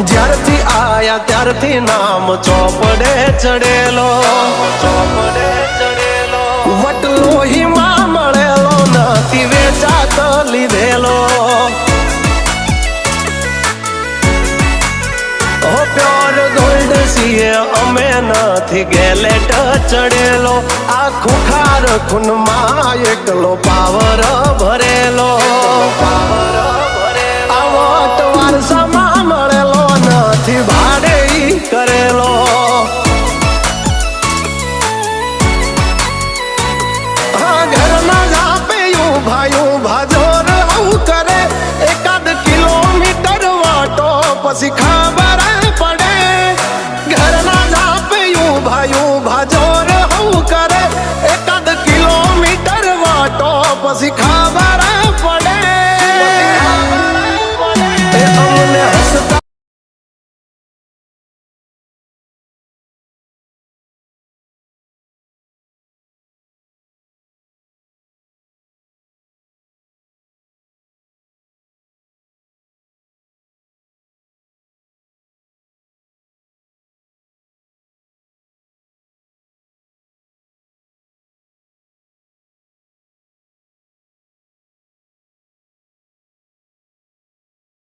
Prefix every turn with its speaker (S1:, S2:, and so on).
S1: જ્યારથી આયા ત્યારથી નામ ચોપડે ચડેલો, વટલો હિમા મળેલો નથી વેચાત લીધેલો. પ્યોર ગોલ્ડ સીએ અમે નથી ગેલેટ ચડેલો. આ ખુખાર ખૂનમાં એકલો પાવર ભરેલો. આ વટ વારસામાં મળેલો નથી ભાડે કરેલો. હા ઘરના ઝાપે ઉભા જોર આવું કરે. એકાદ કિલોમીટર વાટો પછી ખબર પડે. ઘરના ઝાપે ઉભા જોર આવું કરે. એકાદ કિલોમીટર વાટો પછી